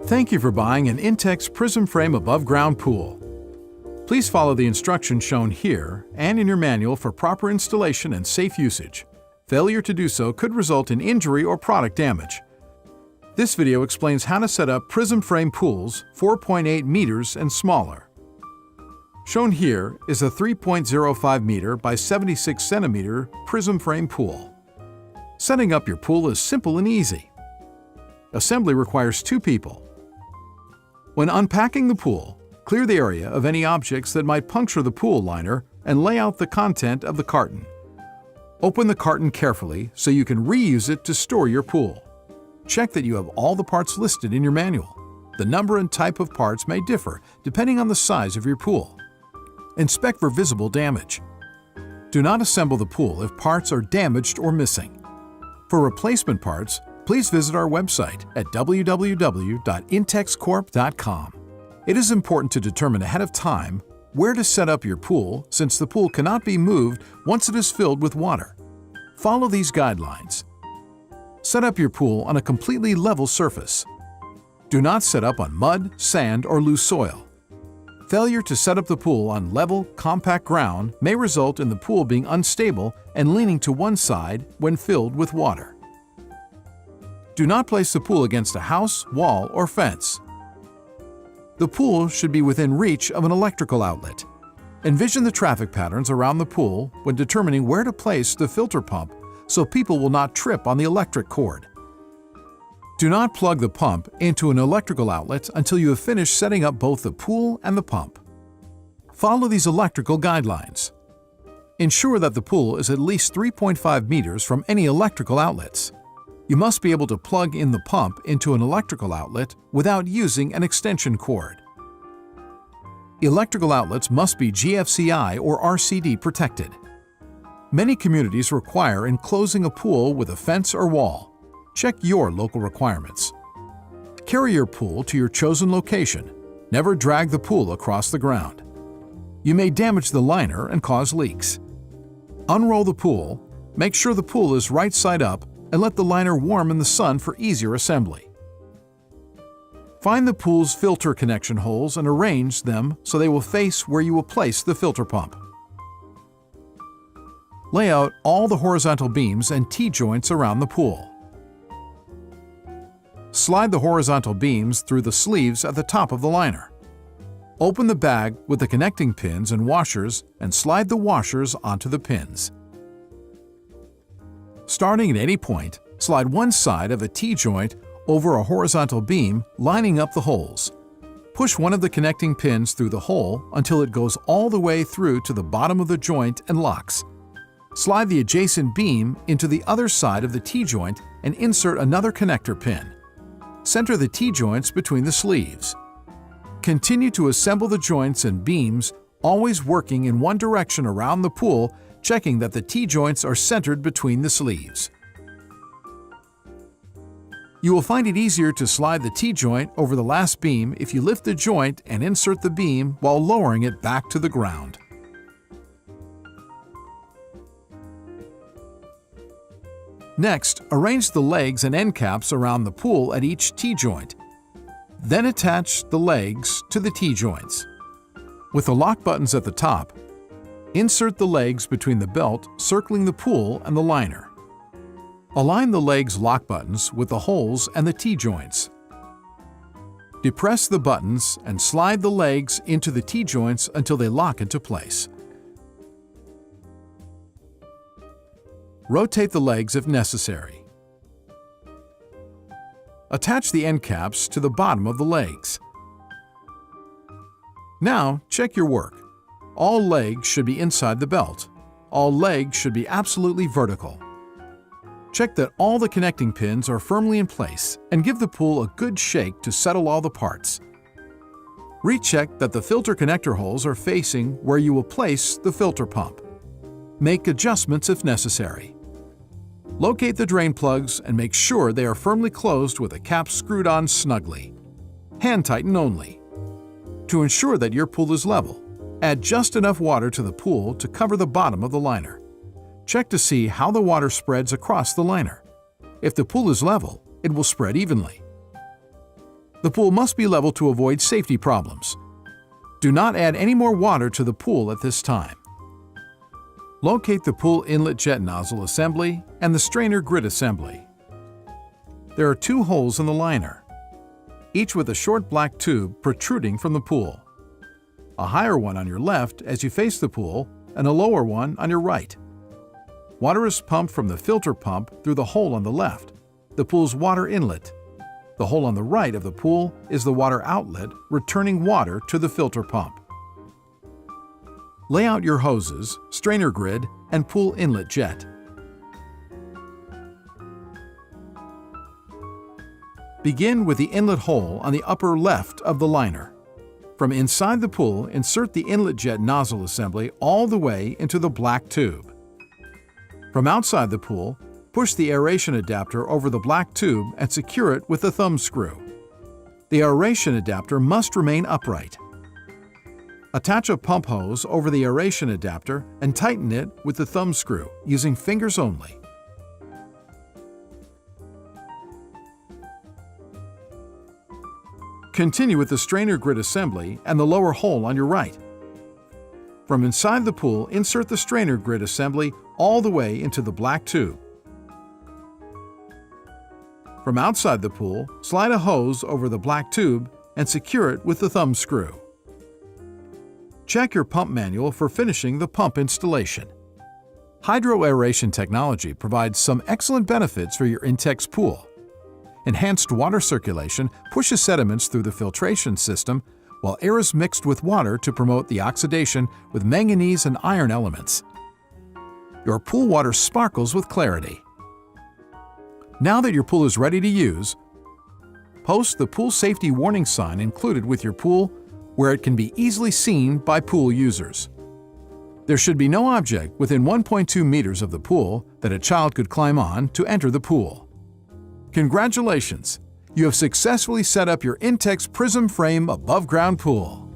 Thank you for buying an Intex Prism Frame above-ground pool. Please follow the instructions shown here and in your manual for proper installation and safe usage. Failure to do so could result in injury or product damage. This video explains how to set up Prism Frame pools 4.8 meters and smaller. Shown here is a 3.05 meter by 76 centimeter Prism Frame pool. Setting up your pool is simple and easy. Assembly requires 2 people. When unpacking the pool, clear the area of any objects that might puncture the pool liner and lay out the content of the carton. Open the carton carefully so you can reuse it to store your pool. Check that you have all the parts listed in your manual. The number and type of parts may differ depending on the size of your pool. Inspect for visible damage. Do not assemble the pool if parts are damaged or missing. For replacement parts, please visit our website at www.intexcorp.com. It is important to determine ahead of time where to set up your pool since the pool cannot be moved once it is filled with water. Follow these guidelines. Set up your pool on a completely level surface. Do not set up on mud, sand, or loose soil. Failure to set up the pool on level, compact ground may result in the pool being unstable and leaning to one side when filled with water. Do not place the pool against a house, wall, or fence. The pool should be within reach of an electrical outlet. Envision the traffic patterns around the pool when determining where to place the filter pump so people will not trip on the electric cord. Do not plug the pump into an electrical outlet until you have finished setting up both the pool and the pump. Follow these electrical guidelines. Ensure that the pool is at least 3.5 meters from any electrical outlets. You must be able to plug in the pump into an electrical outlet without using an extension cord. Electrical outlets must be GFCI or RCD protected. Many communities require enclosing a pool with a fence or wall. Check your local requirements. Carry your pool to your chosen location. Never drag the pool across the ground. You may damage the liner and cause leaks. Unroll the pool, make sure the pool is right side up, and let the liner warm in the sun for easier assembly. Find the pool's filter connection holes and arrange them so they will face where you will place the filter pump. Lay out all the horizontal beams and T-joints around the pool. Slide the horizontal beams through the sleeves at the top of the liner. Open the bag with the connecting pins and washers and slide the washers onto the pins. Starting at any point, slide one side of a T-joint over a horizontal beam, lining up the holes. Push one of the connecting pins through the hole until it goes all the way through to the bottom of the joint and locks. Slide the adjacent beam into the other side of the T-joint and insert another connector pin. Center the T-joints between the sleeves. Continue to assemble the joints and beams, always working in one direction around the pool, checking that the T-joints are centered between the sleeves. You will find it easier to slide the T-joint over the last beam if you lift the joint and insert the beam while lowering it back to the ground. Next, arrange the legs and end caps around the pool at each T-joint. Then attach the legs to the T-joints. With the lock buttons at the top, insert the legs between the belt circling the pool and the liner. Align the legs' lock buttons with the holes and the T-joints. Depress the buttons and slide the legs into the T-joints until they lock into place. Rotate the legs if necessary. Attach the end caps to the bottom of the legs. Now, check your work. All legs should be inside the belt. All legs should be absolutely vertical. Check that all the connecting pins are firmly in place and give the pool a good shake to settle all the parts. Recheck that the filter connector holes are facing where you will place the filter pump. Make adjustments if necessary. Locate the drain plugs and make sure they are firmly closed with the cap screwed on snugly. Hand tighten only. To ensure that your pool is level, add just enough water to the pool to cover the bottom of the liner. Check to see how the water spreads across the liner. If the pool is level, it will spread evenly. The pool must be level to avoid safety problems. Do not add any more water to the pool at this time. Locate the pool inlet jet nozzle assembly and the strainer grid assembly. There are 2 holes in the liner, each with a short black tube protruding from the pool. A higher one on your left as you face the pool and a lower one on your right. Water is pumped from the filter pump through the hole on the left, the pool's water inlet. The hole on the right of the pool is the water outlet, returning water to the filter pump. Lay out your hoses, strainer grid, and pool inlet jet. Begin with the inlet hole on the upper left of the liner. From inside the pool, insert the inlet jet nozzle assembly all the way into the black tube. From outside the pool, push the aeration adapter over the black tube and secure it with the thumb screw. The aeration adapter must remain upright. Attach a pump hose over the aeration adapter and tighten it with the thumb screw, using fingers only. Continue with the strainer grid assembly and the lower hole on your right. From inside the pool, insert the strainer grid assembly all the way into the black tube. From outside the pool, slide a hose over the black tube and secure it with the thumb screw. Check your pump manual for finishing the pump installation. Hydroaeration technology provides some excellent benefits for your Intex pool. Enhanced water circulation pushes sediments through the filtration system, while air is mixed with water to promote the oxidation with manganese and iron elements. Your pool water sparkles with clarity. Now that your pool is ready to use, post the pool safety warning sign included with your pool where it can be easily seen by pool users. There should be no object within 1.2 meters of the pool that a child could climb on to enter the pool. Congratulations! You have successfully set up your Intex Prism frame above-ground pool.